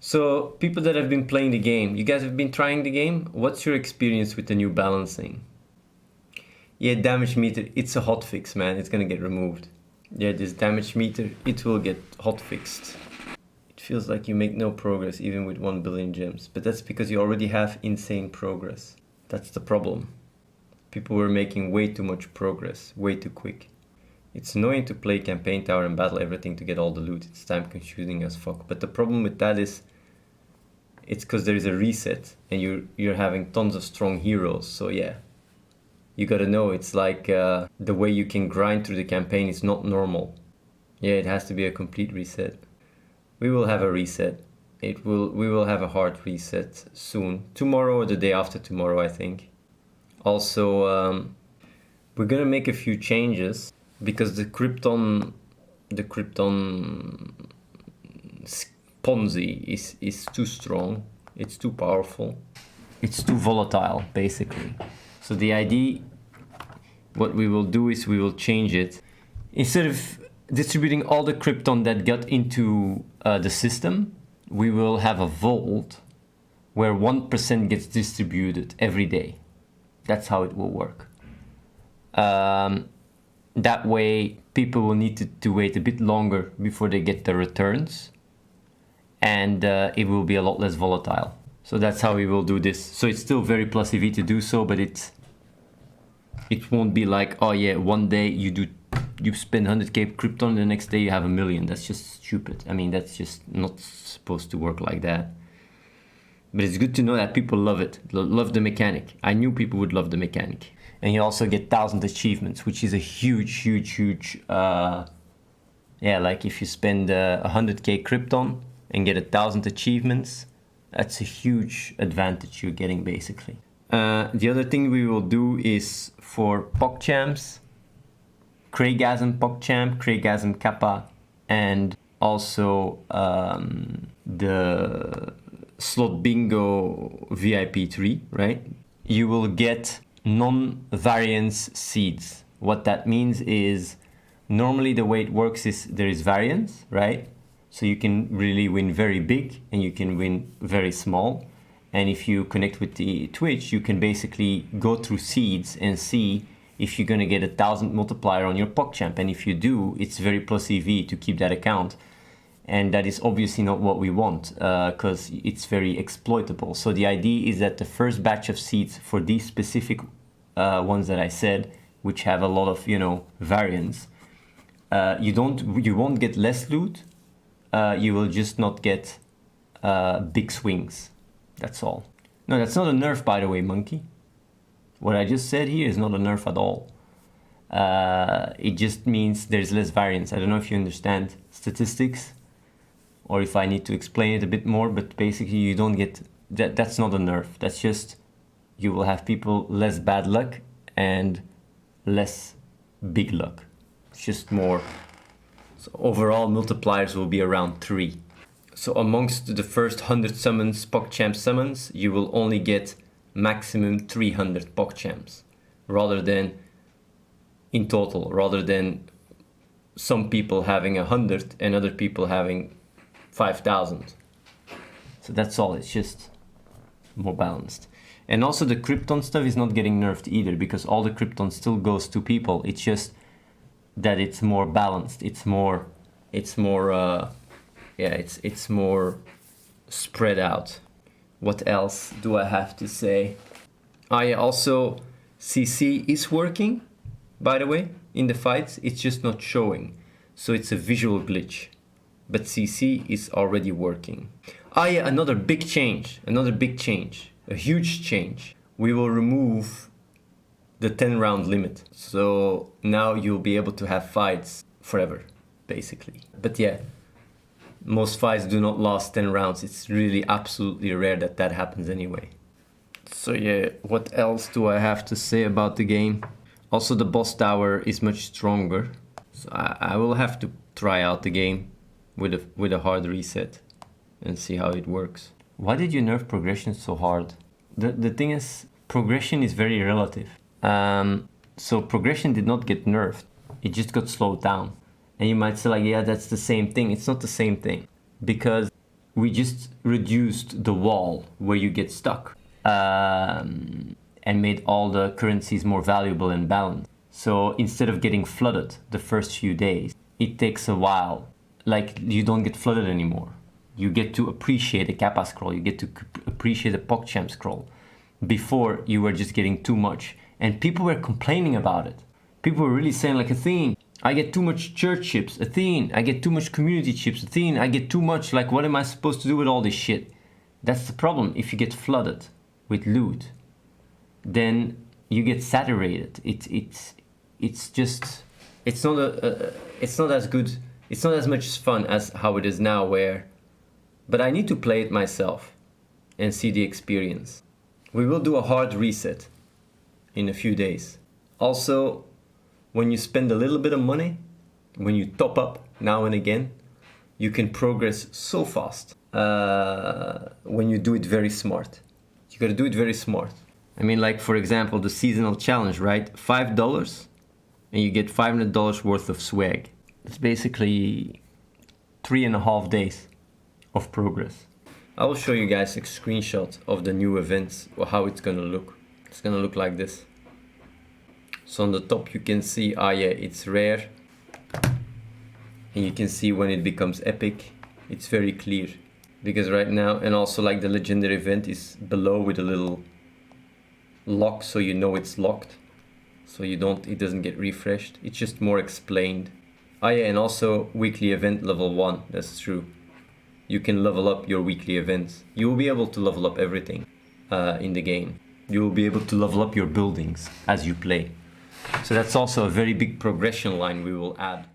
So people that have been playing the game, you guys have been trying the game? What's your experience with the new balancing? Yeah, damage meter, it's a hotfix, man. It's gonna get removed. Yeah, this damage meter, it will get hotfixed. It feels like you make no progress even with 1 billion gems, but that's because you already have insane progress. That's the problem. People were making way too much progress, way too quick. It's annoying to play campaign tower and battle everything to get all the loot. It's time consuming as fuck. But the problem with that is it's because there is a reset and you're having tons of strong heroes. So yeah, you gotta know it's like the way you can grind through the campaign is not normal. Yeah, it has to be a complete reset. We will have a reset. We will have a hard reset soon. Tomorrow or the day after tomorrow, I think. Also, we're gonna make a few changes because the Crypton Ponzi is too strong. It's too powerful. It's too volatile, basically. So the idea, what we will do is we will change it. Instead of distributing all the Crypton that got into the system, we will have a vault where 1% gets distributed every day. That's how it will work. That way, people will need to wait a bit longer before they get the returns, and it will be a lot less volatile. So that's how we will do this. So it's still very plus EV to do so, but it won't be like, oh yeah, one day you spend 100k Crypton, the next day you have 1 million. That's just stupid. I mean, that's just not supposed to work like that. But it's good to know that people love it, love the mechanic. I knew people would love the mechanic. And you also get 1,000 achievements, which is a huge, yeah, like if you spend 100k Crypton and get 1,000 achievements, that's a huge advantage you're getting, basically. The other thing we will do is for PogChamps, Craigasm PogChamp, Craigasm Kappa, and also the Slot Bingo VIP 3, right? You will get non-variance seeds. What that means is normally the way it works is there is variance, right? So you can really win very big and you can win very small. And if you connect with the Twitch, you can basically go through seeds and see if you're going to get 1,000 multiplier on your PogChamp. And if you do, it's very plus EV to keep that account. And that is obviously not what we want because it's very exploitable. So the idea is that the first batch of seeds for these specific ones that I said, which have a lot of, variance, you won't get less loot. You will just not get big swings. That's all. No, that's not a nerf, by the way, monkey. What I just said here is not a nerf at all. It just means there's less variance. I don't know if you understand statistics or if I need to explain it a bit more, but basically you don't get that. That's not a nerf. That's just you will have people less bad luck and less big luck. It's just more. So overall multipliers will be around 3. So amongst the first 100 summons, PogChamp summons, you will only get maximum 300 PogChamps rather than in total, rather than some people having 100 and other people having 5,000. So that's all. It's just more balanced. And also the Crypton stuff is not getting nerfed either because all the Crypton still goes to people. It's just that it's more balanced. It's more spread out. What else do I have to say? Also CC is working, by the way, in the fights. It's just not showing. So it's a visual glitch. But CC is already working. Another big change, a huge change. We will remove the 10 round limit. So now you'll be able to have fights forever, basically. But yeah, most fights do not last 10 rounds. It's really absolutely rare that happens anyway. So yeah, what else do I have to say about the game? Also the boss tower is much stronger. So I will have to try out the game with a hard reset and see how it works. Why did you nerf progression so hard? The thing is, progression is very relative. So progression did not get nerfed. It just got slowed down. And you might say like, yeah, that's the same thing. It's not the same thing. Because we just reduced the wall where you get stuck, and made all the currencies more valuable and balanced. So instead of getting flooded the first few days, it takes a while. Like, you don't get flooded anymore. You get to appreciate a Kappa scroll. You get to appreciate a PogChamp scroll. Before, you were just getting too much. And people were complaining about it. People were really saying, like, Athene, I get too much church chips. Athene, I get too much community chips. Athene, I get too much. Like, what am I supposed to do with all this shit? That's the problem. If you get flooded with loot, then you get saturated. It's just, it's not as good. It's not as much fun as how it is now, but I need to play it myself and see the experience. We will do a hard reset in a few days. Also, when you spend a little bit of money, when you top up now and again, you can progress so fast when you do it very smart. You gotta do it very smart. I mean, like, for example, the seasonal challenge, right? $5 and you get $500 worth of swag. It's basically 3.5 days of progress. I will show you guys a screenshot of the new events or how it's gonna look. It's gonna look like this. So on the top you can see, it's rare. And you can see when it becomes epic, it's very clear. Because right now, and also like the legendary event is below with a little lock, so you know it's locked. So it doesn't get refreshed. It's just more explained. And also weekly event level 1, that's true. You can level up your weekly events. You will be able to level up everything in the game. You will be able to level up your buildings as you play. So that's also a very big progression line we will add.